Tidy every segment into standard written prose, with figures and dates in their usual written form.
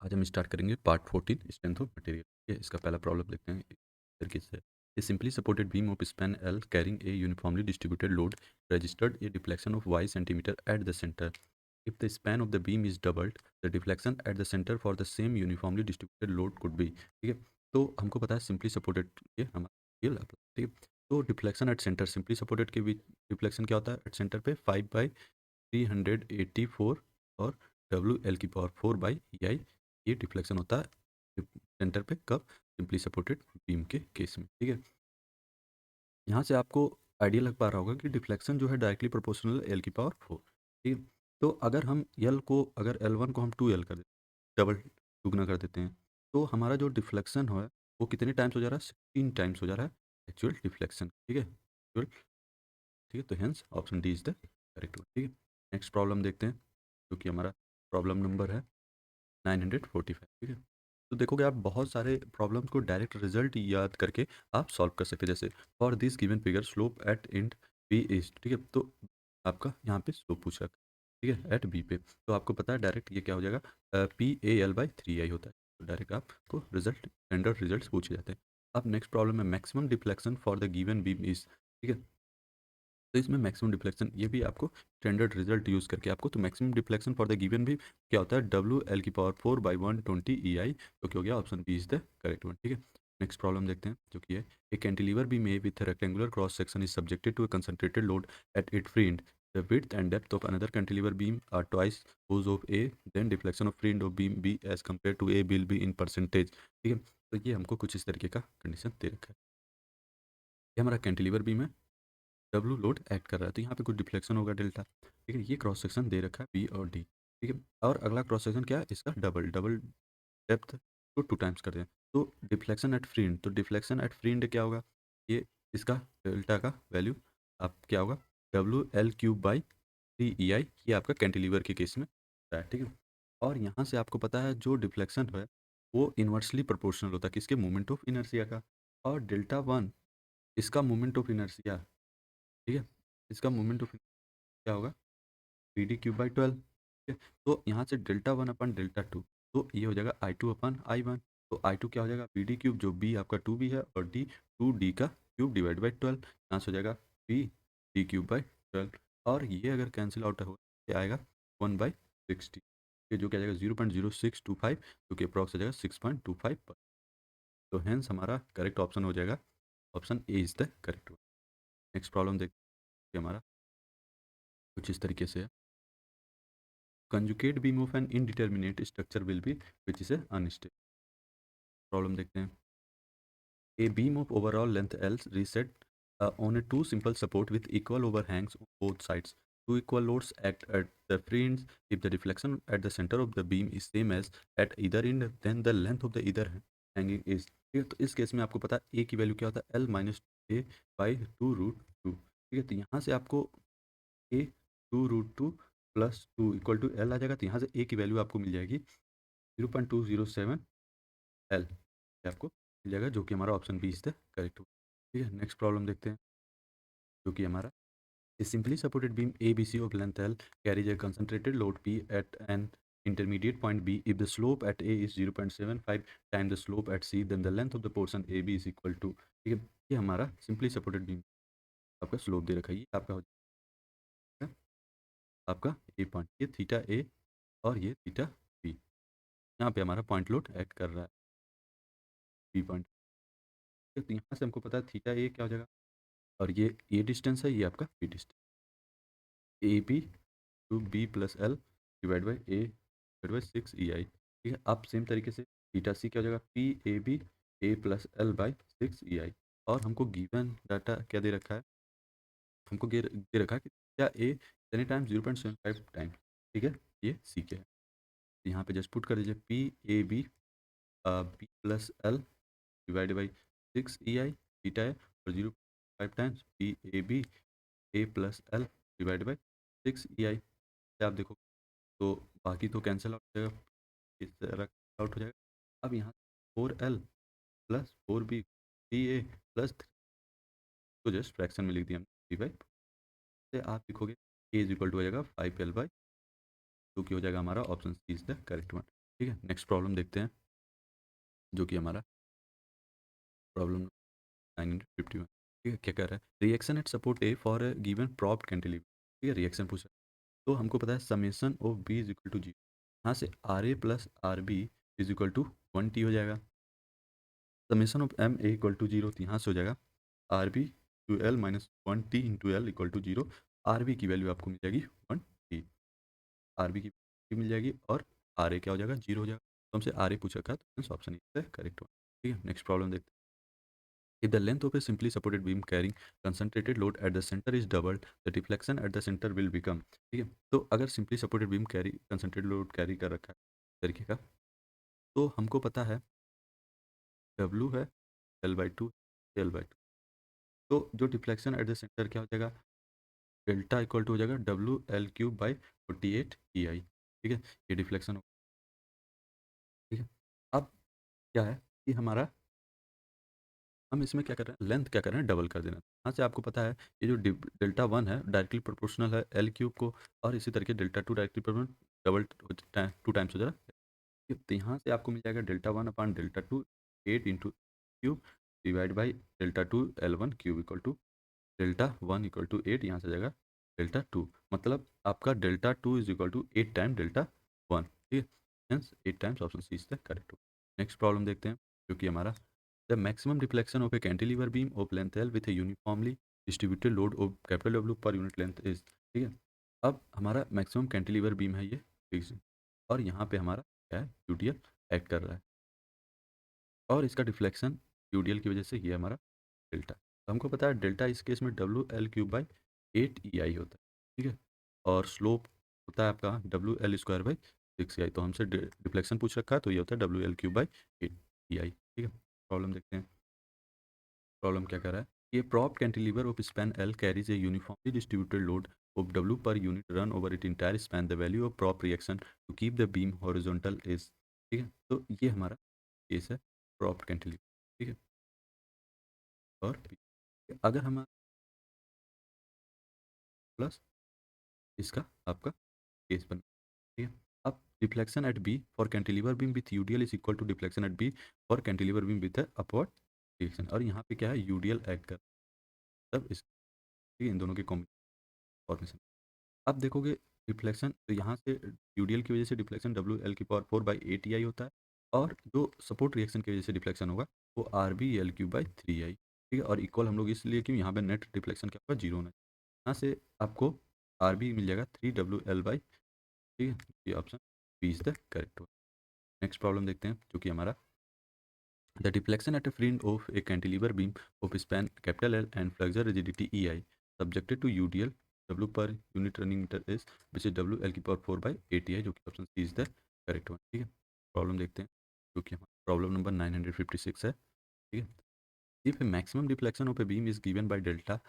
आज हम स्टार्ट करेंगे पार्ट 14 स्ट्रेंथ ऑफ मटेरियल। ये इसका पहला प्रॉब्लम देखते हैं इस तरीके से। A simply supported beam of span L carrying a uniformly distributed load registered a deflection of Y centimetre at the centre. If the span of the beam is doubled the deflection at the centre for the same uniformly distributed load could be. ठीक है, तो हमको पता है simply supported ये हमारा ये ठीक है। तो deflection at centre, simply supported के बीच डिफ्लेक्शन क्या होता है एट सेंटर पे 5/384 और डब्ल्यू एल की पावर 4/EI। ये डिफ्लेक्शन होता है सेंटर पे कब, सिंपली सपोर्टेड बीम के केस में। ठीक है, यहाँ से आपको आइडिया लग पा रहा होगा कि डिफ्लेक्शन जो है डायरेक्टली प्रोपोर्शनल एल की पावर 4। ठीक है, तो अगर हम एल को, अगर L1 को हम 2L कर देते, डबल दुगना कर देते हैं, तो हमारा जो डिफ्लेक्शन है वो कितने टाइम्स हो जा रहा है, 16 टाइम्स हो जा रहा है एक्चुअल डिफ्लेक्शन। ठीक है, एक्चुअल। ठीक है, तो hence option D is the correct one. ठीक है, नेक्स्ट प्रॉब्लम देखते हैं जो कि हमारा प्रॉब्लम नंबर है 945। ठीक है, तो देखोगे आप बहुत सारे प्रॉब्लम्स को डायरेक्ट रिजल्ट याद करके आप सॉल्व कर सकते हैं। जैसे for this given figure slope at end B is, ठीक है, तो आपका यहाँ पे स्लोप पूछ रखा है, ठीक है, एट बी पे, तो आपको पता है डायरेक्ट ये क्या हो जाएगा, PAL/3I होता है। तो डायरेक्ट आपको रिजल्ट, स्टैंडर्ड रिजल्ट पूछे जाते हैं। अब नेक्स्ट प्रॉब्लम है maximum deflection for the given beam is. ठीक है, तो इसमें मैक्सिमम डिफ्लेक्शन ये भी आपको स्टैंडर्ड रिजल्ट यूज़ करके आपको, तो maximum deflection for the given भी क्या होता है, WL/120EI, जो कि हो गया option B is the correct one. ठीक है, नेक्स्ट प्रॉब्लम देखते हैं जो कि है a cantilever beam a with rectangular cross section is subjected to a concentrated load at it free end the width and depth of another cantilever beam are twice those of A, then deflection of free end of beam B as compared to A will be in percentage। ठीक है, तो ये हमको कुछ इस तरीके का condition दे रखा है। ये हमारा कैंटिलीवर बीम है, डब्लू लोड ऐड कर रहा है, तो यहाँ पे कुछ डिफ्लेक्शन होगा डेल्टा। ठीक है, ये क्रॉस सेक्शन दे रखा है बी और डी। ठीक है, और अगला क्रॉस सेक्शन क्या है इसका, डबल डबल डेप्थ को 2 टाइम्स कर दें, तो डिफ्लेक्शन एट फ्री एंड, तो डिफ्लेक्शन एट फ्री एंड क्या होगा, ये इसका डेल्टा का वैल्यू आप क्या होगा, WL³/3EI। ये आपका कैंटिलीवर के केस में होता है। ठीक है, और यहाँ से आपको पता है जो डिफ्लेक्शन है वो इन्वर्सली प्रोपोर्शनल होता है किसके, मोमेंट ऑफ इनर्शिया का, और डेल्टा 1 इसका मोमेंट ऑफ इनर्शिया। ठीक है, इसका मोमेंट ऑफ क्या होगा, PD³/12। ठीक है, तो यहाँ से डेल्टा 1/डेल्टा 2, तो ये हो जाएगा I2/I1। तो I2 क्या हो जाएगा, PD³ जो B आपका 2B है, और D 2D का क्यूब डिवाइड बाई 12, यहाँ से हो जाएगा PD³/12। और ये अगर कैंसिल आउट हो क्या आएगा, 1/60, ये जो क्या जाएगा 0.0625, जो कि अप्रॉक्स हो जाएगा 6.25 पर। तो हेंस हमारा करेक्ट ऑप्शन हो जाएगा option A is the correct one. Next problem देखिए हमारा कुछ इस तरीके से है। Conjugate beam of an indeterminate structure will be which is unstable. Problem देखते हैं। A beam of overall length L reset on a two simple support with equal overhangs on both sides. Two equal loads act at the free ends. If the deflection at the center of the beam is same as at either end, then the length of the either hanging is। ठीक है, तो इस case में आपको पता है A की value क्या होता है, L-A/2√2। ठीक है, तो यहाँ से आपको A 2√2 प्लस 2 = L आ जाएगा, तो यहाँ से A की वैल्यू आपको मिल जाएगी 0.207 L, ये आपको मिल जाएगा, जो कि हमारा option B is the correct हो। ठीक है, नेक्स्ट प्रॉब्लम देखते हैं जो कि हमारा a simply supported beam A B C of length L carries a concentrated load P at an intermediate point B. If the slope at A is 0.75 times the slope at C, then the length of the portion AB is equal to। ठीक है, ये हमारा simply supported beam आपका slope दे रखा है, ये आपका हो जाएगा आपका ए पॉइंट, ये थीटा ए और ये थीटा बी, यहाँ पे हमारा पॉइंट लोड ऐड कर रहा है बी पॉइंट। तो यहाँ से हमको पता है थीटा ए क्या हो जाएगा, और ये डिस्टेंस है, ये आपका B distance, A B two B plus L divide by 6EI। ठीक है, अब सेम तरीके से थीटा सी क्या हो जाएगा, PAB A+L/6EI। और हमको गिवन डाटा क्या दे रखा है, हमको दे रखा है कि थीटा ए कितने टाइम्स, 0.75 टाइम्स। ठीक है, ये सी के है, तो यहाँ पे जस्ट पुट कर दीजिए PAB B+L divide by 6EI, theta है, और 0.5 times PAB A+L divide by 6EI। आप देखो तो बाकी तो कैंसिल आउट हो जाएगा, इस तरह आउट हो जाएगा। अब यहाँ 4L+4B 3A+3 को जस्ट फ्रैक्शन में लिख दिया हमने 3/, से आप लिखोगे A इज इक्वल टू हो जाएगा 5L/, जो कि हो जाएगा हमारा option C is the correct one. ठीक है, नेक्स्ट प्रॉब्लम देखते हैं, जो कि हमारा प्रॉब्लम 951। ठीक है, क्या कह रहा है, reaction at support A for a given propped cantilever. ठीक है, रिएक्शन पूछा, तो हमको पता है summation of B is equal to G, यहाँ से R A plus R B is equal to 1 T हो जाएगा। Summation of M A equal to zero, तो यहाँ से हो जाएगा R B two L minus 1 T into L equal to zero. R B की वैल्यू आपको मिल जाएगी 1 टी, आर बी की वैल्यू मिल जाएगी, और आर ए क्या हो जाएगा, जीरो हो जाएगा। तो हमसे आर ए पूछा था, तो ऑप्शन ए करेक्ट हुआ। ठीक है, नेक्स्ट प्रॉब्लम देखते हैं। If the length of a simply supported beam carrying concentrated load at the center is doubled, the deflection at the center will become। ठीक है, तो अगर simply supported beam carry concentrated load carry कर रखा है तरीके का, तो हमको पता है W है L/2 L/2, तो जो डिफ्लेक्शन एट द सेंटर क्या हो जाएगा, डेल्टा इक्वल टू हो जाएगा W L³/48 EI। ठीक है, ये डिफ्लेक्शन हो। ठीक है, अब क्या है कि हमारा, हम इसमें क्या कर रहे हैं, लेंथ क्या कर रहे हैं, डबल कर देना। यहाँ से आपको पता है ये जो डेल्टा वन है डायरेक्टली प्रोपोर्शनल है L³ को, और इसी तरीके delta two directly proportional, double 2 times हो जाएगा। तो यहाँ से आपको मिल जाएगा delta one upon delta two 8 × cube divide by delta 2 L1³ equal to delta 1 = 8, यहाँ से आ जाएगा डेल्टा 2, मतलब आपका delta 2 is equal to 8 time delta 1। ठीक है, hence 8 times, option C is the correct. Next problem देखते हैं, जो कि हमारा the maximum deflection of a cantilever beam of length L with a uniformly distributed load of capital W per unit length is. ठीक है, अब हमारा maximum cantilever beam है ये, फिक्स, और यहाँ पे हमारा क्या है, यूडीएल एक्ट कर रहा है, और इसका डिफ्लेक्शन यूडीएल की वजह से ये हमारा डेल्टा। तो हमको पता है डेल्टा इस केस में WL³/8 EI होता है। ठीक है, और स्लोप होता है आपका WL²/6 EI, तो हमसे डिफ्लेक्शन पूछ रखा है, तो ये होता है WL³/8 EI। ठीक है, प्रॉब्लम देखते हैं, प्रॉब्लम क्या कर रहा है, ये prop cantilever of span L carries a uniformly distributed load of W per unit run over it entire span, the value of prop reaction to keep the beam horizontal is. ठीक है, तो ये हमारा केस है prop cantilever. ठीक है, और अगर हम प्लस इसका आपका केस बन, ठीक है। अब deflection at B for cantilever beam with UDL is equal to deflection at B for cantilever beam with upward direction, और यहाँ पे क्या है, यूडीएल एक्ट कर, तब इस, ठीक है, इन दोनों के कॉम्बिनेशन। अब देखोगे डिफ्लेक्शन, तो यहाँ से यूडीएल की वजह से डिफ्लेक्शन W L/4/8 EI होता है, और जो सपोर्ट रिएक्शन की वजह से डिफ्लेक्शन होगा वो RB L³/3 EI। ठीक है, और इक्वल हम लोग इसलिए क्यों, यहाँ पे नेट डिफ्लेक्शन क्या होगा, जीरो होना चाहिए। यहाँ से आपको आर बी मिल जाएगा 3 WL/, ठीक है, ये option B is the correct one. Next problem देखते हैं, जो कि हमारा the deflection at a fringe of a cantilever beam of span capital L and flexure rigidity EI subjected to UDL W per unit running metre is which is WL/4/8 EI, जो कि option C is the correct one. ठीक है, problem देखते हैं, जो कि हमारा problem number 956 है। ठीक है, if A maximum deflection of a beam is given by delta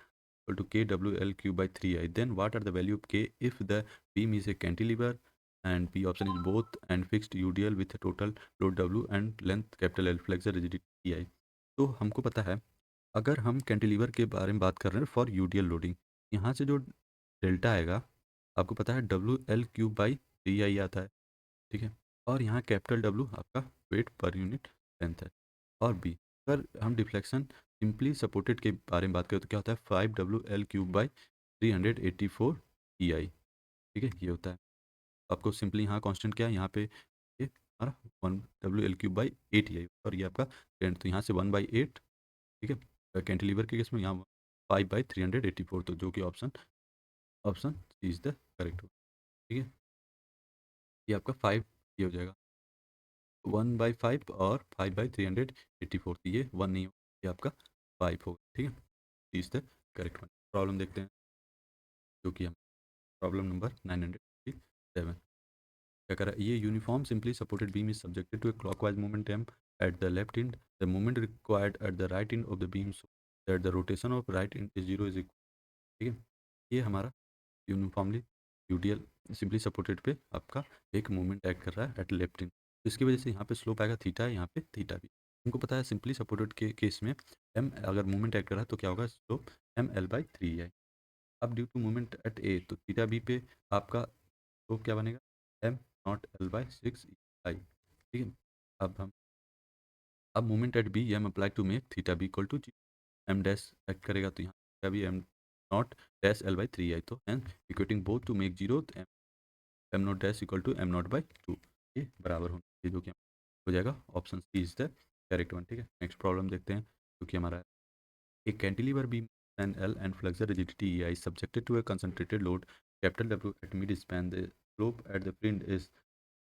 equal to KWL³/3I, then what are the value of K if the beam is a cantilever and B option is both and fixed UDL with a total load W and length capital L, flexure rigidity EI। तो हमको पता है, अगर हम cantilever के बारे में बात कर रहे हैं फॉर यूडीएल लोडिंग, यहाँ से जो डेल्टा आएगा आपको पता है WL³/3I आता है। ठीक है, और यहाँ कैपिटल W आपका वेट पर यूनिट लेंथ है, और बी, अगर हम डिफ्लेक्शन सिंपली सपोर्टेड के बारे में बात करें तो क्या होता है, 5WL³/384 EI। ठीक है, ये होता है, आपको सिंपली यहाँ कांस्टेंट क्या है, यहाँ पे ये हमारा 1 WL³/8 EI, और ये आपका लेंथ, तो यहाँ से 1/8। ठीक है, कैंटिलीवर के केस में यहाँ 5/384, तो जो कि option option C is the correct. ठीक है, ये आपका 5 ये हो जाएगा 1/5, और 5/384, तो ये 1 नहीं हो, ये आपका 5 होगा। ठीक है, is the correct one. Problem देखते हैं, जो कि हम प्रॉब्लम नंबर 957 क्या कर रहा है, ये uniform simply supported beam is subjected to a clockwise moment m at the left end, the moment required at the right end of the beam so that the rotation of right end is zero is equal. ठीक है, ये हमारा uniformly UDL simply supported पे आपका एक movement act कर रहा है एट लेफ्ट इन, तो इसकी वजह से यहाँ पे स्लोप आएगा थीटा है, यहाँ पे थीटा भी। हमको पता है सिंपली सपोर्टेड के केस में एम अगर मूवमेंट एक्ट कर रहा है तो क्या होगा, स्लोप ML/3 है। अब ड्यू टू मूवमेंट एट ए, तो थीटा बी पे आपका स्लोप क्या बनेगा, M0L/6 EI। ठीक है। अब हम अब moment at B M apply to make theta B equal to G, M dash act करेगा तो यहाँ theta B M naught dash L by three I, तो and equating both to make zero, M naught dash equal to M naught by two, ये बराबर होना चाहिए, जो कि हो जाएगा option C is the correct one. ठीक है, नेक्स्ट प्रॉब्लम देखते हैं, जो कि हमारा a cantilever beam span L and flexure rigidity EI is subjected to a concentrated load capital W at mid span. The slope at the print is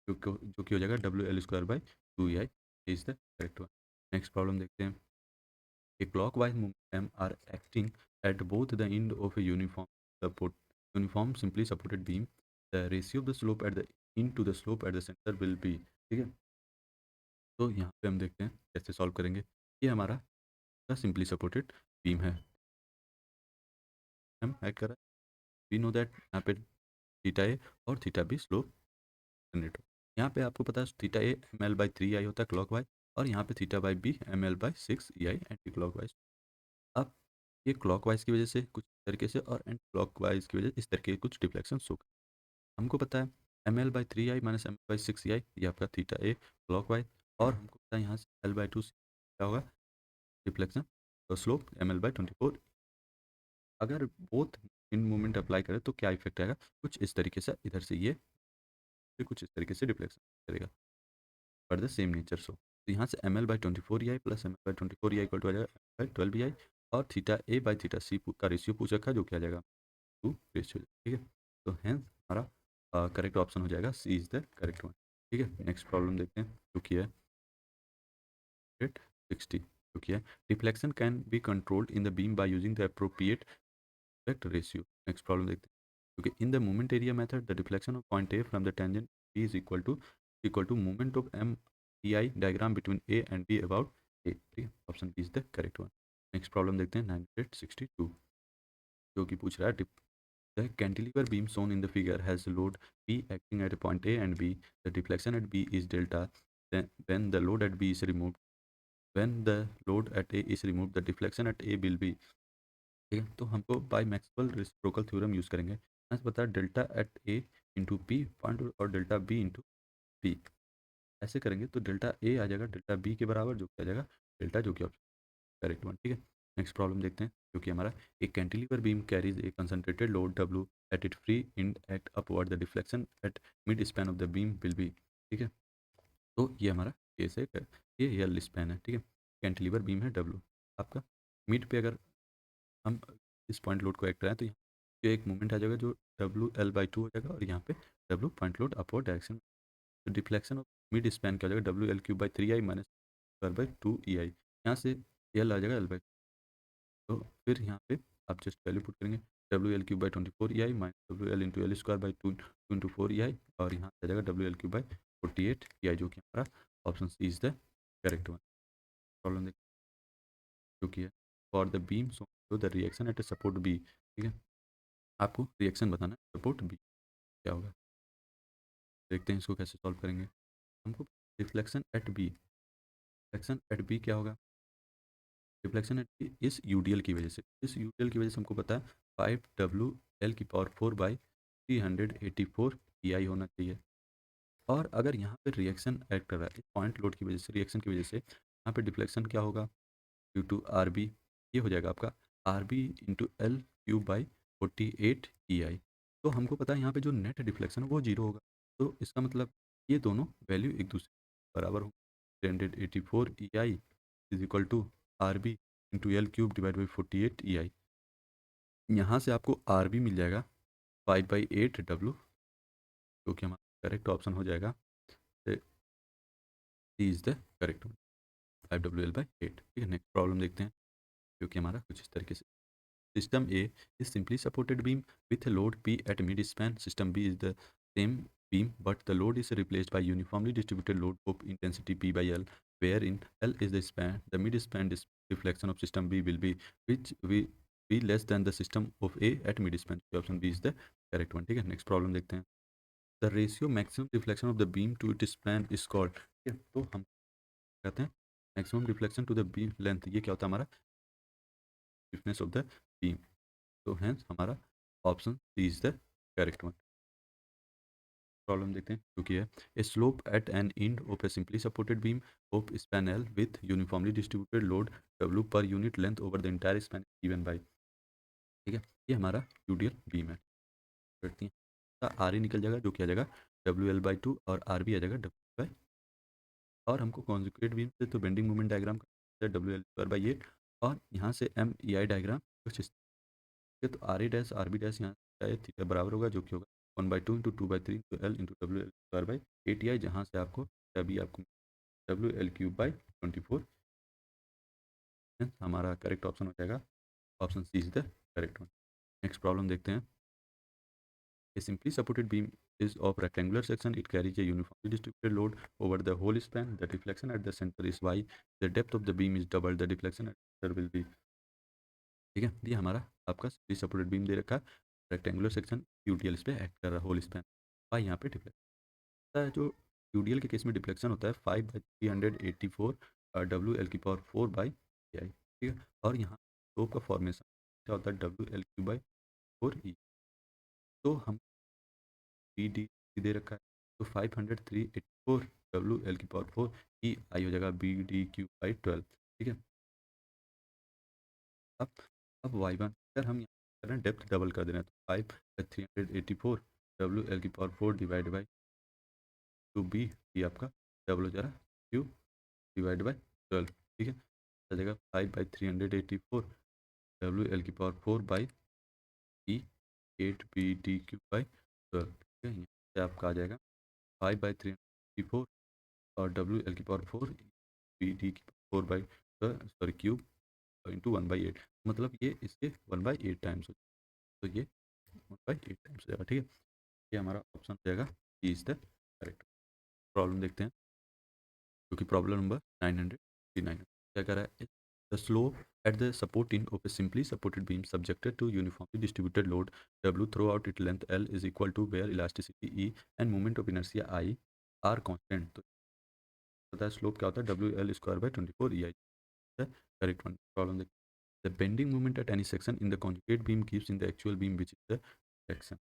जो कि हो जाएगा W L square by two E I, is the correct one. Next problem देखते हैं, a clockwise momentum are acting at both the end of a uniform simply supported beam. The ratio of the slope at the end to the slope at the center will be, ठीक है। तो यहाँ पे हम देखते हैं कैसे solve करेंगे। ये हमारा सिंपली सपोर्टेड बीम है, हम ऐड कर रहे हैं, वी नो दैट यहाँ पे थीटा ए और थीटा बी स्लोप जनरेटर। यहाँ पे आपको पता है theta A M L by three I होता है क्लॉक वाइज, और यहाँ पे theta by B M L by six E I anticlockwise. अब ये क्लॉक वाइज की वजह से कुछ इस तरीके से, और एंटी क्लॉक वाइज की वजह से इस तरीके के कुछ डिफ्लेक्शन शो। हमको पता है M L by three I minus M L by six E I, ये आपका थीटा ए क्लॉक वाइज, और हमको पता है यहाँ से एल बाई टू क्या होगा डिफ्लेक्शन, तो slope M L by twenty four. अगर बोथ इन मूवमेंट अप्लाई करें तो क्या इफेक्ट आएगा, कुछ इस तरीके से, इधर से ये फिर कुछ इस तरीके से डिफ्लेक्शन करेगा for the same nature. So तो यहाँ से M L by twenty four E I plus M L by twenty four E I equal to आ जाएगा बाई ट्वेल्व ई आई, और theta A by theta C का ratio पूछ रखा है, जो क्या आ जाएगा टू रेशियो। ठीक है, तो हैंस हमारा करेक्ट ऑप्शन हो जाएगा C is the correct one. ठीक है, नेक्स्ट प्रॉब्लम देखते हैं, जो कि है 60, जो कि है deflection can be controlled in the beam bye using the appropriate deflect ratio. Next problem देखते हैं, क्योंकि in the moment area method the deflection of point A from the tangent B is equal to moment of M E I diagram between A and B about A। ठीक है, option B is the correct one. Next problem देखते हैं 962, जो कि पूछ रहा है the cantilever beam shown in the figure has load P acting at point A and B. The deflection at B is delta. Then when the load at B is removed, when the load at A is removed, the deflection at A will be, ठीक है। तो हमको bye Maxwell reciprocal theorem use करेंगे। यहाँ से पता है delta eight ए into P point और डेल्टा बी इंटू पी, ऐसे करेंगे तो डेल्टा ए आ जाएगा डेल्टा बी के बराबर, जो कि आ जाएगा डेल्टा, जो कि ऑप्शन करेक्ट वन। ठीक है, नेक्स्ट प्रॉब्लम देखते हैं, जो कि हमारा एक cantilever beam carries a concentrated load W at it free end at upward, the deflection at mid span of the beam will be. ठीक है, तो ये हमारा केस है, ये यल स्पैन है। ठीक है, कैंटिलीवर बीम है डब्ल्यू आपका, मिड पे अगर हम इस पॉइंट लोड को ऐड कराएं तो यहाँ पे एक मूवमेंट आ जाएगा जो डब्ल्यू एल बाई टू हो जाएगा, और यहाँ पे W point load upward direction, तो डिफ्लेक्शन ऑफ मिड स्पैन क्या हो जाएगा W L cube by three I minus square by two E I, यहाँ से एल आ जाएगा एल बाई, तो फिर यहाँ पे आप जस्ट वैल्यू पुट करेंगे W L cube by twenty four E I minus W L into L square by two into four E I, और यहाँ से आ जाएगा W L cube by forty eight E I, जो कि हमारा option C is the correct one. Problem देखिए, जो कि है for the beam so the reaction at A support B. ठीक है, आपको रिएक्शन बताना है सपोर्ट बी क्या होगा, देखते हैं इसको कैसे सॉल्व करेंगे। हमको reflection at B, reflection at B क्या होगा, रिफ्लेक्शन एट बी इस यूडीएल की वजह से, इस यूडीएल की वजह से हमको पता है फाइव डब्ल्यू एल की power four by three hundred eighty four E I होना चाहिए। और अगर यहाँ पे रिएक्शन ऐड कर रहा है इस पॉइंट लोड की वजह से, रिएक्शन की वजह से, यहाँ पे डिफ्लेक्शन क्या होगा ड्यू टू आर बी, ये हो जाएगा आपका R B into L cube by forty eight E I. तो हमको पता है यहाँ पे जो नेट डिफ्लेक्शन है वो जीरो होगा, तो इसका मतलब ये दोनों वैल्यू एक दूसरे के बराबर हो, three hundred eighty four E I is equal to R B into L cube divide by forty eight E I. यहाँ से आपको आर बी मिल जाएगा फाइव बाई एट डब्ल्यू, जो कि हमारा करेक्ट ऑप्शन हो जाएगा, C is the correct, five W L by eight. ठीक है, नेक्स्ट प्रॉब्लम देखते हैं, जो कि हमारा कुछ इस तरीके से, system A is simply supported beam with a load P at mid-span. System B is the same beam, but the load is replaced by uniformly distributed load of intensity P by L, wherein L is the span. The mid-span deflection of system B will be which will be less than the system of A at mid-span. Option B is the correct one। ठीक है, next problem देखते हैं, the ratio maximum deflection of the beam to its span is called। ठीक है, तो हम कहते हैं maximum deflection to the beam length, ये क्या होता है हमारा stiffness of the beam। तो हैंस हमारा option C is the correct one. Problem देखते हैं जो कि है a slope at an end of a simply supported beam of span L with uniformly distributed load W per unit length over the entire span given by, ठीक है, ये हमारा UDL beam है। करती हैं आर ई निकल जाएगा जो कि आ जाएगा WL/2 और आर बी आ जाएगा W/, और हमको कॉन्जुगेट बीम से तो बेंडिंग मोमेंट डायग्राम का WL/8, और यहाँ से MEI डायग्राम कुछ इस तरीके, तो R A dash R B dash यहाँ से थीटा बराबर होगा जो कि होगा 1/2 × 2/3 L × WL/8 EI, जहाँ से आपको अभी आपको WL³/24, हमारा करेक्ट ऑप्शन हो जाएगा option C is the correct one. Next problem देखते हैं। A simply supported beam is of rectangular section. It carries a uniformly distributed load over the whole span. The deflection at the center is y. The depth of the beam is double. The deflection at the center will be, ठीक है, ये हमारा आपका simply supported beam दे रखा है, rectangular section UDL इस पे act कर रहा है होल स्पैन, y यहाँ पे डिफ्लेक्शन होता है। जो यूडीएल के केस में डिफ्लेक्शन होता है 5/384 WL⁴/ai, ठीक है, और यहाँ स्लोप का फॉर्मेशन क्या होता है WL³/4e, तो हम बी डी दे रखा है, तो 500 384 WL⁴ ई आई हो जाएगा BD³/12, ठीक है। अब अब y1 अगर हम यहाँ कर रहे हैं डेप्थ डबल कर दे रहे हैं तो 5/384 WL⁴ डिवाइड बाई 2b, ये आपका डबल हो जा रहा है Q/12, ठीक है, आ जाएगा 5/384 WL⁴/e 8BD³/12, ठीक है, यहाँ से आपका आ जाएगा 5/384 और WL⁴ BD⁴/क्यूब इंटू 1/8, मतलब ये इसके 1/8 टाइम्स हो, तो ये 1/8 टाइम्स हो जाएगा, ठीक है, ये हमारा ऑप्शन हो जाएगा C is the correct. Problem देखते हैं जो कि प्रॉब्लम नंबर 939 क्या कह रहा है। The slope at the support end of a simply supported beam subjected to uniformly distributed load W throughout its length L is equal to where elasticity E and moment of inertia I are constant, तो पता है slope क्या होता है WL²/24 EI, correct one. Problem देखते हैं the bending moment at any section in the conjugate beam gives in the actual beam which is the section.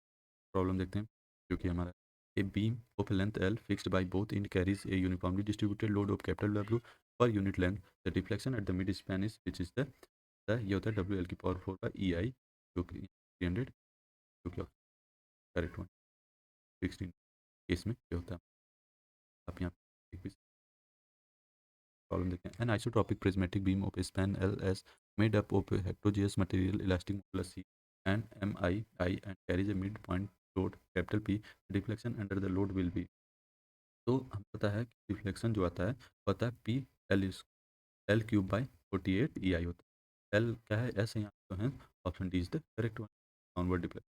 Problem देखते हैं जो कि हमारा ए beam of length L fixed by both end carries a uniformly distributed load of capital W per unit length. The deflection at the mid span is which is the ये होता है WL⁴/EI जो कि 300, जो कि करेक्ट वन। 16 केस में ये होता है, आप यहाँ पे प्रॉब्लम देखते हैं। An isotropic prismatic beam of span L as made up of हेक्टोजियस material elastic modulus C and MII and carries a mid point load capital P, deflection under the load will be, तो हमें पता है कि deflection जो आता है पता है L³/48 EI होता है। एल क्या है, एस यहाँ तो है, option D is the correct one, downward deflection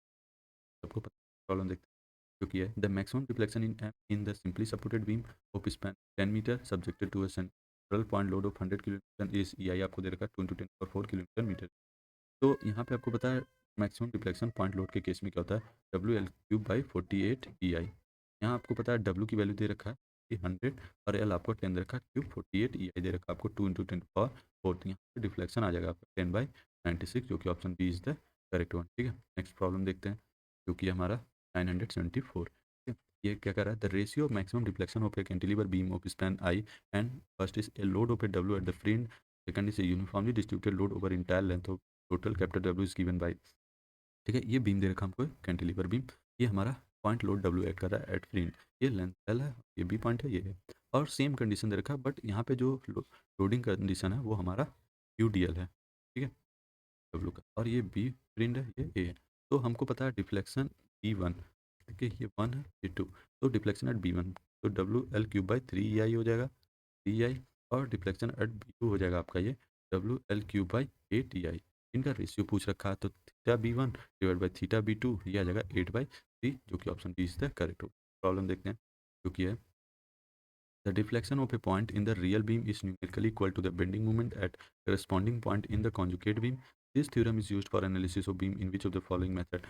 सबको पता। प्रॉब्लम देखते हैं जो कि है the maximum deflection in M in the simply supported beam of span 10 metre subjected to a central point load of 100 kilometre is EI आपको दे रखा है 2 × 10⁴ किलोमीटर मीटर। तो यहाँ पे आपको पता है मैक्सिमम डिफ्लेक्शन पॉइंट लोड के केस में क्या होता है WL⁴/48 EI। यहाँ आपको पता है W की वैल्यू दे रखा है कि 100 और L आपको 10 दे रखा है, क्यूब 48 EI दे रखा है आपको 2 × 10⁴, यहाँ पे डिफ्लेक्शन आ जाएगा आपका 10/96 जो कि option B is the correct one, ठीक है। नेक्स्ट प्रॉब्लम देखते हैं जो कि हमारा 974, ठीक है। ये क्या कर रहा है the ratio of maximum deflection of a cantilever beam of span I and first is a load of A W eight the free and, second is a uniformly distributed load over entire length of total capital W is given by, ठीक है, ये beam दे रखा हमको cantilever beam, ये हमारा point load W add कर रहा है एट फ्री एंड, ये लेंथ L है, ये बी पॉइंट है, ये है, और सेम कंडीशन दे रखा है, बट यहाँ पे जो लोडिंग कंडीशन है वो हमारा UDL है, ठीक है, W का, और ये बी फ्रेंड है, ये A है। तो हमको पता है डिफ्लेक्शन B1, ठीक है, ये 1 है, ये 2, तो डिफ्लेक्शन एट B1 तो WL⁵/3EI हो जाएगा 3EI, और डिफ्लेक्शन एट B2 हो जाएगा आपका ये WL⁵/8EI। इनका रेशियो पूछ रखा है तो theta B1 divide by theta B2 ये आ जाएगा 8/3, जो कि option D is the correct हो। प्रॉब्लम देखते हैं जो कि है the deflection of a point in the real beam is numerically equal to the bending moment at corresponding point in the conjugate beam. This theorem is used for analysis of beam in which of the following method,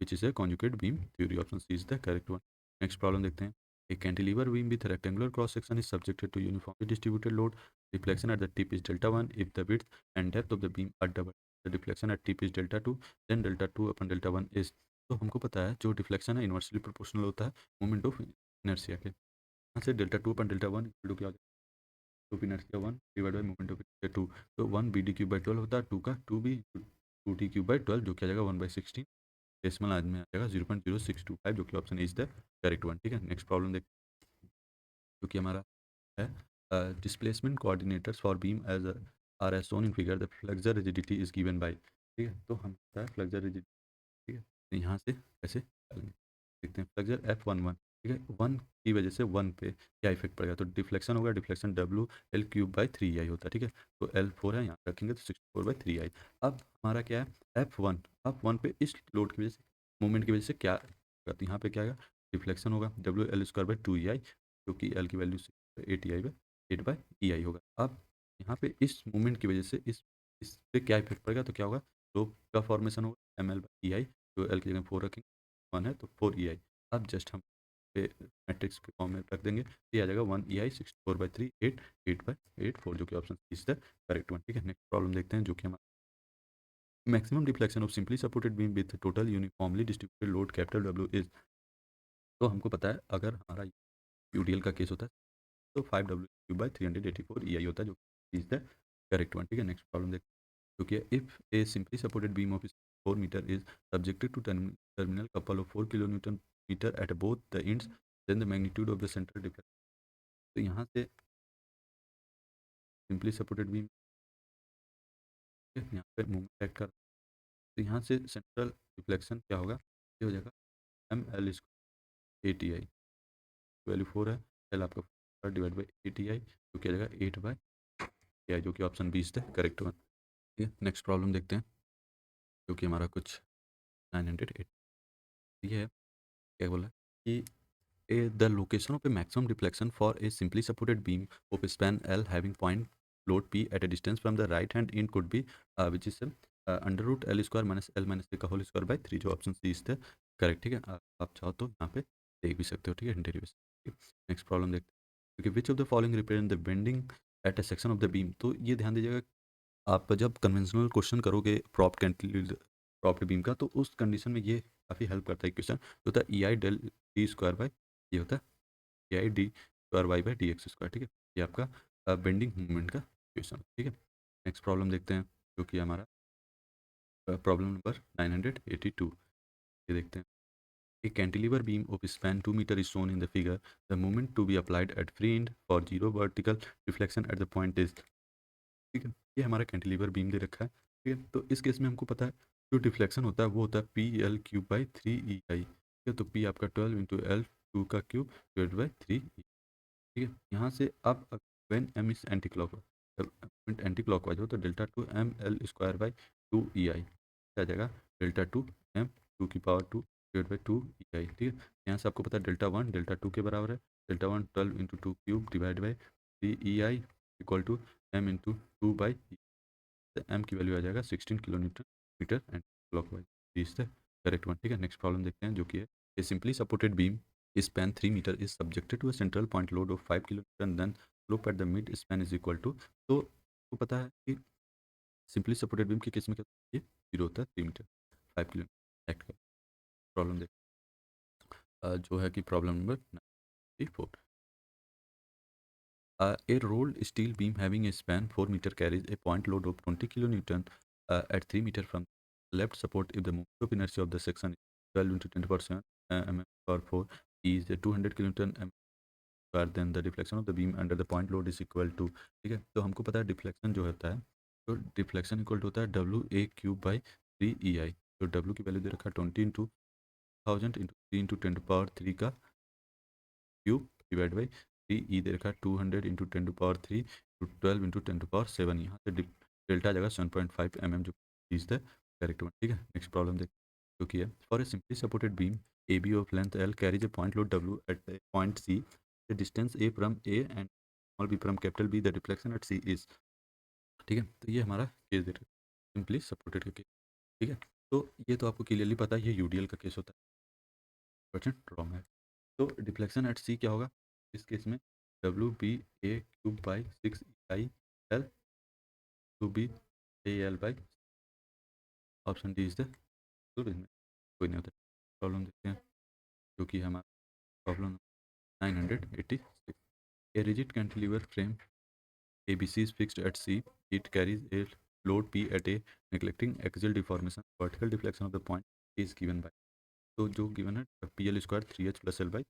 which is a conjugate beam theory. Option C is the correct one. Next problem देखते हैं। A cantilever beam with rectangular cross section is subjected to uniformly distributed load. Deflection at the tip is delta 1 if the width and depth of the beam are double. The deflection at tip is delta 2, then delta 2 upon delta 1 is तो हमको पता है जो deflection है inversely proportional होता है moment of inertia के। यहाँ से delta two upon delta one equal to क्या हो जाएगा, of inertia one divide by moment of inertia two. तो one B D cube by 12 होता है, टू का two B two T cube by 12 जो कि आ जाएगा 1/16। डेसिमल आज में आ जाएगा 0.0625 जो कि option is the correct one. ठीक है, नेक्स्ट प्रॉब्लम देख, जो कि हमारा है displacement coordinators for beam as are as shown in figure the flexure rigidity is given by. ठीक है, तो हम पता है फ्लेक्सर रिजिडिटी। ठीक है, तो यहाँ से कैसे डालेंगे देखते हैं। Flexor F11। ठीक है, वन की वजह से वन पे क्या इफेक्ट पड़ेगा, तो डिफ्लेक्शन होगा, डिफ्लेक्शन W L³/3I होता है। ठीक है, तो L4 है यहाँ रखेंगे तो 64/3I। अब हमारा क्या है F1, अब वन पे इस लोड की वजह से मूवमेंट की वजह से क्या होगा, तो यहाँ पे क्या आएगा, डिफ्लेक्शन होगा WL²/2EI, जो कि L की वैल्यू 8 होगा। अब यहाँ पे इस मूवमेंट की वजह से इस पे क्या इफेक्ट पड़ेगा, तो क्या होगा, रोप का फॉर्मेशन होगा ML/EI, जो एल की जगह 4 रखेंगे, 1 है तो 4EI। अब जस्ट हम पे मैट्रिक्स के फॉर्म में रख देंगे, तो ये आ जाएगा 1EI 64/3 8/8/4 जो कि option is the correct one. ठीक है, नेक्स्ट प्रॉब्लम देखते हैं, जो कि हमारा maximum deflection of simply supported beam with total uniformly distributed load capital W is. तो हमको पता है अगर हमारा यूडीएल का केस होता है तो 5W³/384 EI होता है, जो इज द करेक्ट वन। ठीक है, नेक्स्ट प्रॉब्लम देखते हैं, क्योंकि if a simply supported beam of 4 metre is subjected to terminal couple of 4 kN metre at both the ends, then the magnitude of the central deflection. तो यहाँ से simply supported beam यहाँ पे movement act कर, तो यहाँ से central deflection क्या होगा, ये हो जाएगा ML/ATI, वैल्यू 4 है, एल आपका डिवाइड बाई ATI जो कि आ जाएगा 8/AI, जो कि option B is the correct one. ठीक है, नेक्स्ट प्रॉब्लम देखते हैं, जो कि हमारा कुछ 908 ये है, क्या बोला कि the location of a maximum deflection for a simply supported beam of a span L having point load P at a distance from the right hand end could be which is under root L square minus L minus A का whole square by 3 जो option C is the correct. ठीक है, आप चाहो तो यहाँ पे देख भी सकते हो। ठीक है, डेरिवेशन। नेक्स्ट प्रॉब्लम देखते हैं, क्योंकि which of the following represent the bending eight a section of the beam. तो ये ध्यान दीजिएगा, आप जब कन्वेंशनल क्वेश्चन करोगे प्रॉप्ट बीम का, तो उस कंडीशन में ये काफ़ी हेल्प करता है क्वेश्चन, जो होता है EI del D² बाई, ये होता है EI d² y/dx²। ठीक है, ये आपका बेंडिंग मूवमेंट का क्वेश्चन। ठीक है, नेक्स्ट प्रॉब्लम देखते हैं, जो कि हमारा प्रॉब्लम नंबर 982। ये देखते हैं, a cantilever beam of span 2 meter is shown in the figure, the moment to be applied at free end for zero vertical reflection at the point is। ठीक है, ये हमारा कैंटिलीवर बीम दे रखा है। ठीक है, तो इस केस में हमको पता है जो डिफ्लेक्शन होता है वो होता है PL³/3EI। ठीक है, तो P आपका 12 × L 2 का क्यूब डिवाइड बाई 3। ठीक है, यहाँ से अब when M is anti clockwise, anti clockwise हो तो Δ2 ML² बाई 2EI आ जाएगा Δ2 M2 की पावर 2 डिवाइड बाई 2EI। ठीक है, यहाँ से आपको पता है Δ1 Δ2 के बराबर है, Δ1 12 × 2 cube divide by 3EI equal to M × 2 by, M की वैल्यू आ जाएगा 16 kilo newton metre and clockwise is the correct one. ठीक है, नेक्स्ट प्रॉब्लम देखते हैं, जो कि है a simply supported beam span 3 meter is subjected to a central point load of 5 kN, then slope at the mid span is equal to। तो आपको पता है कि सिंपली सपोर्टेड बीम के केस में क्या होता है, ये जीरो होता है 3 मीटर 5 kN एक्ट का। प्रॉब्लम देख जो है कि problem number 94। A rolled steel beam having a span 4 meter carries a point load of 20 kN at 3 meter from left support if the moment of inertia of the section is 12 × 10⁻⁷ mm/4 is 200 kN square, then the deflection of the beam under the point load is equal to। ठीक है, तो हमको पता है deflection जो होता है, तो डिफ्लेक्शन इक्वल टू होता है WA³/3EI। तो W की वैल्यू दे रखा है 20 × 1000 × 3 × 10⁻³ का क्यूब डिवाइड बाई 3 दे रखा है 200 × 10⁻³ to 12 × 10⁻⁷। यहाँ से डेल्टा आ जाएगा 7.5 mm, जो इज द करेक्ट वन। ठीक है, नेक्स्ट प्रॉब्लम देख, जो कि है for a simply supported beam A B of length L carries a point load W at point C, the distance A from A and small b from capital B, the deflection at C is. ठीक है, तो ये हमारा case दे रहा है simply supported का case. ठीक है, तो ये तो आपको क्लियरली पता है, ये यूडीएल का केस होता है, क्वेश्चन रॉन्ग है। तो डिफ्लेक्शन एट सी क्या होगा इस केस में, WB/A³ by 6EI two B AL by, option D is the कोई नहीं होता। प्रॉब्लम देखते हैं जो कि हमारा problem 986. A rigid cantilever frame ABC is fixed at C. It carries a load P at A. Neglecting axial deformation, vertical deflection of the point is given by. तो जो गिवन है PL square 3H plus L by.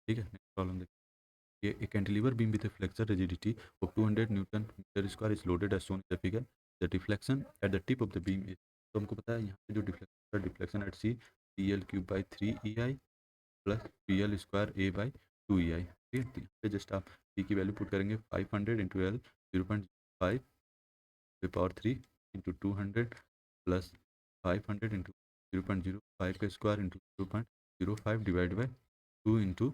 ठीक है. Next problem देखिए. A cantilever beam with a flexure rigidity of 200 Newton meter square is loaded as shown in the figure. The deflection at the tip of the beam is. तो हमको पता है यहाँ पे जो deflection at C PL cube by 3EI plus PL square A by 2EI. ठीक है. तो यहाँ पे जस्ट आप P की वैल्यू पुट करेंगे 500 into L 0.5 power 3 into 200 plus 500 into 0.05 का square into 0.05 divide by 2 into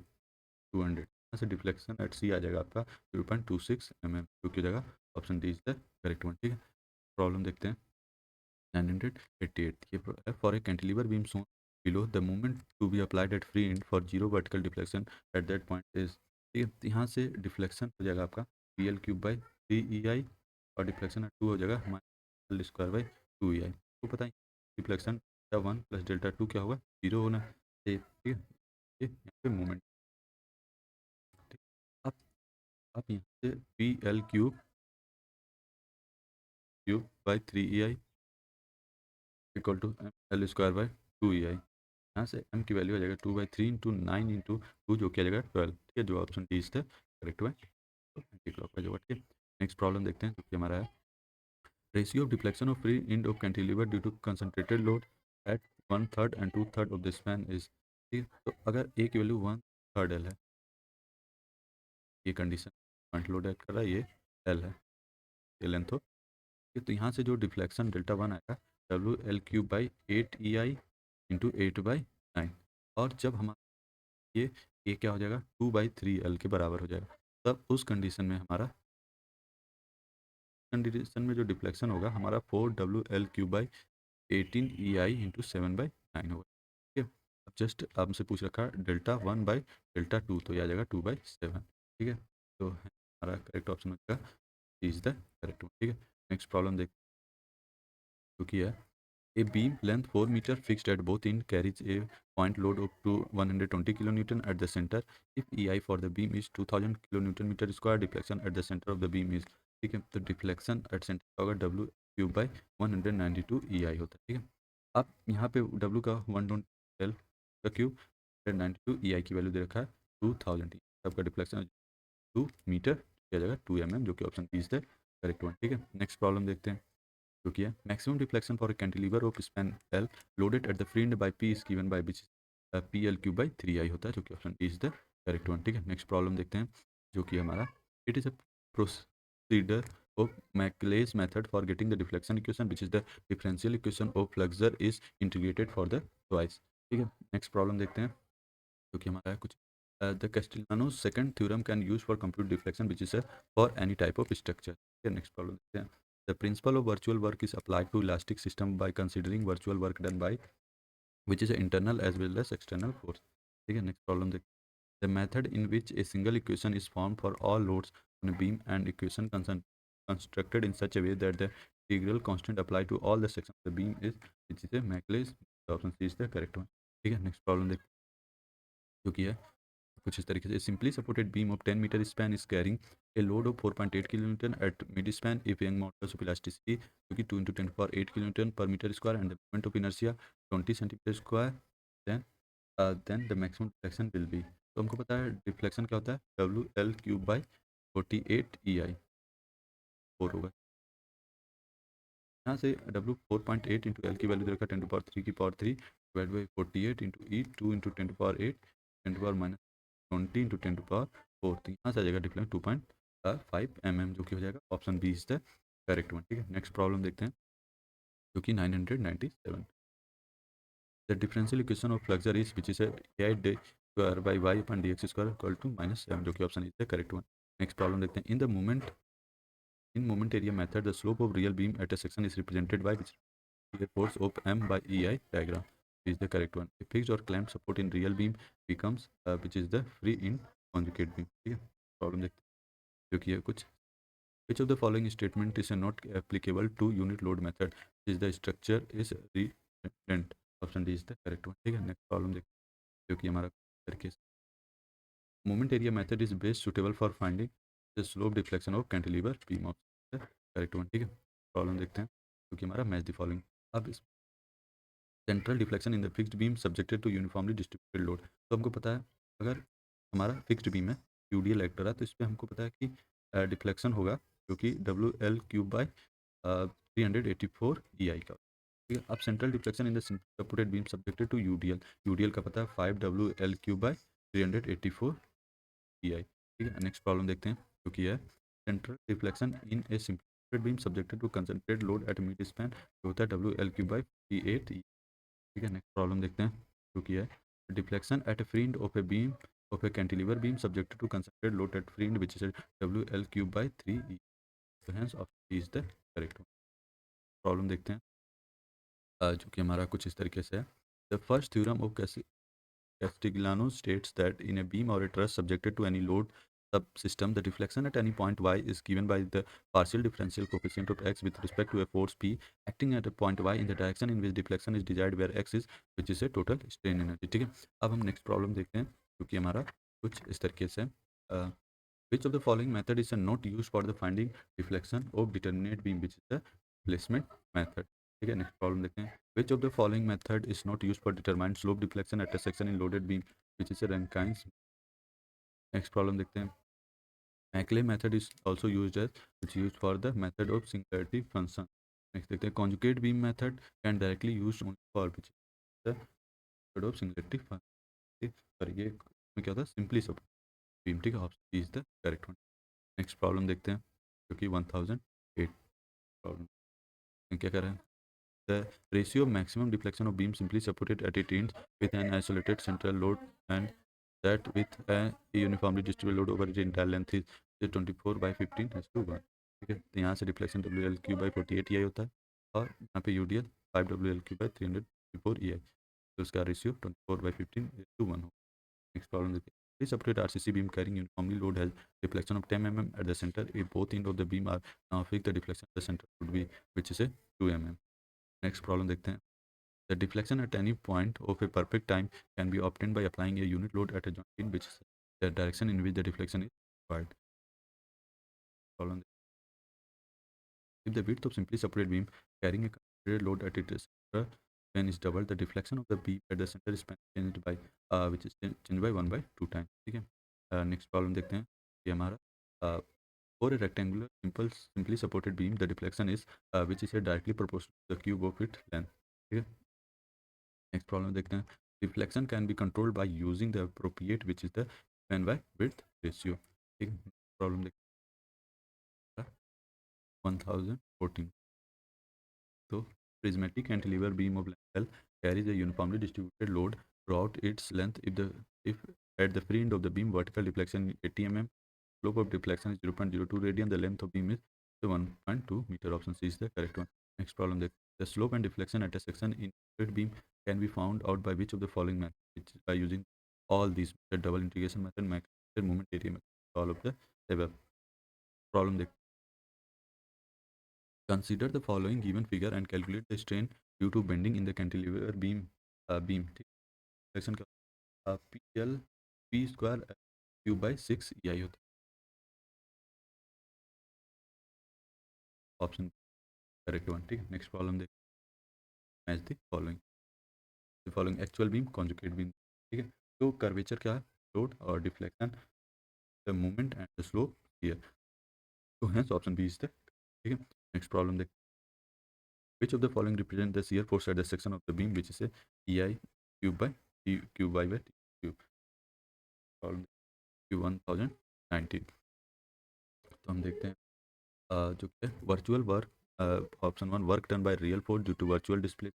200. यहाँ से डिफ्लेक्शन एट सी आ जाएगा आपका 0.26 mm, जो कि हो जाएगा option D is the correct one. ठीक है. प्रॉब्लम देखते हैं 988. ये for a cantilever beam shown below the movement to be applied at free end for zero vertical deflection at that point is. ठीक है. यहाँ से डिफ्लेक्शन हो जाएगा आपका PL क्यूब बाई 3EI और डिफ्लेक्शन 2 हो जाएगा हमारा L स्क्वायर बाई 2EI. तो पता है डिफ्लेक्शन डेल्टा 1 प्लस डेल्टा 2 क्या होगा 0 होना चाहिए. ठीक है. ये यहाँ पे मूवमेंट. अब यहाँ से PL cube by 3EI equal to L square by 2EI. यहाँ से m की वैल्यू आ जाएगा 2/3 इंटू 9 इंटू 2 जो कि आ जाएगा 12. ठीक है. जो option D is the correct one. Anti clock wise होगा. ठीक है. नेक्स्ट प्रॉब्लम देखते हैं जो कि हमारा है ratio of deflection of free end of cantilever due to concentrated load at 1/3 and 2/3 of the span is. ठीक है. तो अगर ए की वैल्यू 1/3 L है, ये कंडीशन पॉइंट लोड ऐड कर रहा है, ये L है, ये लेंथ हो. तो यहाँ से जो डिफ्लेक्शन डेल्टा 1 आएगा WL cube by 8EI into 8/9. और जब हमारा ये क्या हो जाएगा 2/3L के बराबर हो जाएगा, तब उस कंडीशन में हमारा कंडीशन में जो डिफ्लेक्शन होगा हमारा 4WL cube by 18EI into 7/9 होगा. ठीक है. अब जस्ट आपसे पूछ रखा है डेल्टा 1 बाई डेल्टा 2, तो यह आ जाएगा 2/7. ठीक है. तो हमारा करेक्ट ऑप्शन हो जाएगा इज द करेक्ट वन. ठीक है. नेक्स्ट प्रॉब्लम देख चुकी है. A beam length 4 meter fixed at both ends carries a point load up to 120 kilonewton at the center. If EI for the beam is 2000 kilonewton meter square, deflection at the center of the beam is. ठीक है. तो deflection at centre होगा W cube by 192 EI होता है. ठीक है. अब यहाँ पे W का 1L का क्यूब 192 EI की वैल्यू दे रखा है 2000. आपका डिफ्लेक्शन 2 मीटर किया जाएगा 2 mm, जो कि option B is the correct one. ठीक है. नेक्स्ट प्रॉब्लम देखते हैं जो कि है maximum deflection for a cantilever of span L loaded at the free end by P is given by which PL cube by 3I होता है, जो कि option D is the correct one. ठीक है. नेक्स्ट प्रॉब्लम देखते हैं जो कि हमारा it is a procedure of Macaulay's method for getting the deflection equation which is the differential equation of flexure is integrated for the twice. ठीक है. Next problem देखते हैं जो कि हमारा है कुछ the Castellano's second theorem can use for compute deflection which is for any type of structure. Okay, next problem देखते हैं. The principle of virtual work is applied to elastic system by considering virtual work done by which is internal as well as external force. ठीक है. Next problem देखते हैं. The method in which a single equation is formed for all loads on a beam and equation constructed in such a way that the integral constant applied to all the sections of the beam is which is a Maclaurin's. Option C is the correct one. ठीक है. Next problem देखते हैं जो कि है कुछ इस तरीके से simply supported beam of 10 metre span is carrying a load of 4.8 kilonewton at mid span if Young modulus of elasticity जो कि 2 into 10 kilonewton per metre square and the moment of inertia 20 centimetre square. Then the maximum deflection will be. तो हमको पता है deflection क्या होता है WL cube by 48EI 4 होगा. यहाँ से W 4.8 इंटू L की वैल्यू दे रखा 10 की power 3 divide by 48 into E 2 into 10 की पावर 8 10 इंटू 10 तो यहाँ से आ जाएगा डिफरेंस 2.5 mm, जो कि हो जाएगा option B is the correct one. ठीक है. नेक्स्ट प्रॉब्लम देखते हैं जो कि 997. The differential equation of flexure is which is AI d square by y upon DX square equal to -7, जो कि option is the correct one. Next problem देखते हैं. In moment area method the slope of real beam at a section is represented by which force of M by EI diagram is the correct one. A fixed or clamped support in real beam becomes which is the free in conjugate beam. ठीक है. Problem देखते हैं जो कि है कुछ which of the following statement is not applicable to unit load method is the structure is redundant option D is the correct one. ठीक है, नेक्स्ट प्रॉब्लम देखते हैं जो कि हमारा तरीके से moment area method is best suitable for finding the slope deflection of cantilever beam. Option correct one. ठीक है, प्रॉब्लम देखते हैं जो कि हमारा मैच द फॉलोइंग। अब central deflection in the fixed beam subjected to uniformly distributed load. तो हमको पता है अगर हमारा फिक्स्ड बीम है, यूडीएल एक्टर है, तो इस पर हमको पता है कि डिफ्लेक्शन होगा जो कि WL³ बाई 384 EI का। ठीक है, अब central deflection in the supported beam subjected to UDL, UDL का पता है 5WL³ बाई 384 EI। ठीक है, नेक्स्ट प्रॉब्लम देखते हैं जो कि है central deflection in a simplated beam subjected to concentrated load at mid span, जो होता है WL³ बाई 48। ठीक है, नेक्स्ट प्रॉब्लम देखते हैं जो कि है deflection at a free end of a beam of a cantilever beam subjected to concentrated load at free end which is WL³ by 3E। तो hence option is the correct one. Problem देखते हैं जो कि हमारा कुछ इस तरीके से है। The first theorem of Castigliano states that in a beam or a truss subjected to any load subsystem, the deflection at any point y is given by the partial differential coefficient of x with respect to a force P acting at a point y in the direction in which deflection is desired, where x is which is a total strain energy। ठीक है, अब हम next problem देखते हैं क्योंकि हमारा कुछ इस तरीके से which of the following method is not used for the finding deflection of determinate beam, which is the placement method। ठीक है, नेक्स्ट प्रॉब्लम देखते हैं which of the following method is not used for determine slope deflection at a section in loaded beam, which is a Rankine's। Next problem देखते हैं Maclay method is also used as it's used for the method of singularity function। Next देखते हैं conjugate beam method can directly used only for which is the method of singularity function। Sorry ये में क्या होता है simply सब beam. ठीक है, option is the correct one. Next problem देखते हैं जो कि 1008 प्रॉब्लम क्या कर रहे हैं। The ratio of maximum deflection of beam simply supported at its ends with an isolated central load and that with a uniformly distributed load over its entire length is 24/15:1। ठीक है, तो यहाँ से डिफ्लेक्शन WL³/48 EI होता है और यहाँ पे UDL 5WL³/354 EI, तो उसका रेशियो 24/15:1 हो। नेक्स्ट प्रॉब्लम देखिए Three separate RCC beam carrying uniformly load has deflection of 10 mm at the center. If both ends of the beam are now fixed, the deflection at the center would be which is a 2 mm। Next problem देखते हैं The deflection at any point of a perfect time can be obtained by applying a unit load at a joint in which the direction in which the deflection is required। Problem: if the width of simply separated beam carrying a concentrated load at its center when is doubled, the deflection of the beam at the center is changed by which is changed by 1/2 times। ठीक है, next problem देखते हैं ये हमारा for a rectangular simply supported beam the deflection is which is directly proportional to the cube of its length। ठीक है, next problem देखते हैं reflection can be controlled by using the appropriate which is the span by width ratio. ठीक है, problem देखते हैं 1014। तो prismatic cantilever beam of length L carries a uniformly distributed load throughout its length if at the free end of the beam vertical deflection is 80 mm, slope of deflection is 0.02 radian, the length of beam is 1.2 meter। Option C is the correct one। Next problem the slope and deflection at a section in straight beam can be found out by which of the following method, which is by using all these method, double integration method, Maclaurin moment area method, all of the above। Problem consider the following given figure and calculate the strain due to bending in the cantilever beam। ठीक है, PL P²³/6 EI होता है। Option correct one. ठीक है, next problem देख match the following actual beam conjugate beam. ठीक है, तो कर्वेचर क्या है लोड और deflection the movement and the slope here, तो hence option B is the. ठीक है, नेक्स्ट प्रॉब्लम देख which of the following represent the shear force at the section of the beam which is a EI³ by T³ cube। Problem Q1019। तो हम देखते हैं जो कि है virtual work option one work done by real force due to virtual display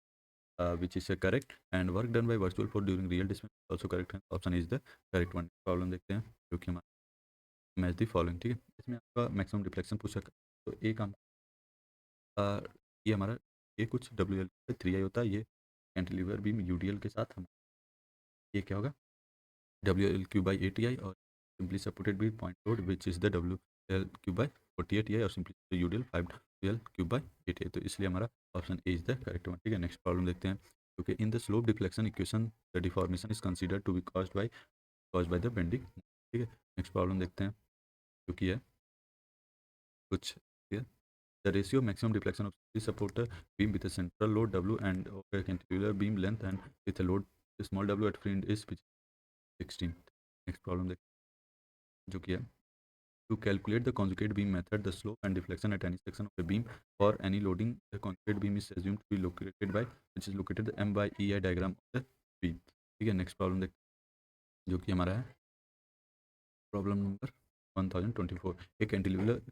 which is correct and work done by virtual force during real display also correct है। Option is the correct one. Problem देखते हैं जो कि हमारा match the following. ठीक है, इसमें आपका मैक्सिमम डिफ्लेक्शन पूछा तो एक हम ये हमारा ये कुछ WL/3I होता है, ये कैंटिलीवर बीम UDL के साथ हम ये क्या होगा WL³/8 EI और simply supported beam point load which is the WL³/48 EI और सिंपली UDL 5WL³/8 EI, तो इसलिए हमारा option A is the correct one. ठीक है, नेक्स्ट प्रॉब्लम देखते हैं क्योंकि in the slope deflection equation the deformation is considered to be caused by the bending. ठीक है, नेक्स्ट प्रॉब्लम देखते हैं जो कि है कुछ, ठीक है। The ratio maximum deflection of support beam with a central load W and of a cantilever beam length and with a load small w at free end is 16। Next problem देखते हैं जो कि है to calculate the conjugate beam method, the slope and deflection at any section of a beam for any loading, the conjugate beam is assumed to be located by, which is located the M by EI diagram of the beam। ठीक है, next problem देखते हैं जो कि हमारा है problem number 1024। A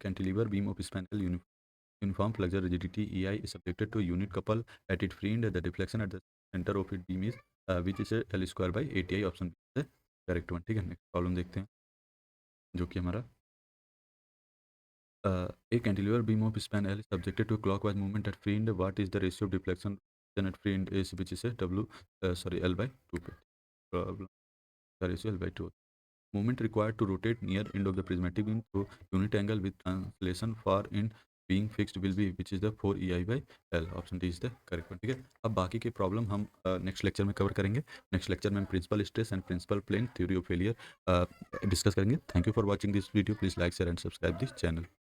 cantilever beam of spanel uniform flexure rigidity EI is subjected to a unit couple at its free end. The deflection at the center of its beam is which is L square by 8I, option B is correct one. ठीक है, next problem देखते हैं जो कि हमारा a cantilever beam of span L is subjected to a clockwise movement at free end. What is the ratio of deflection then at free end is which is a L by 2 पे problem the ratio L by 2। Movement required to rotate near end of the prismatic beam through unit angle with translation far end being fixed will be which is the 4 EI by L, option D is the correct one. ठीक है, अब बाकी के problem हम next lecture में cover करेंगे। Next lecture में हम principal stress and principal plane theory of failure discuss करेंगे। Thank you for watching this video, please like share and subscribe this channel.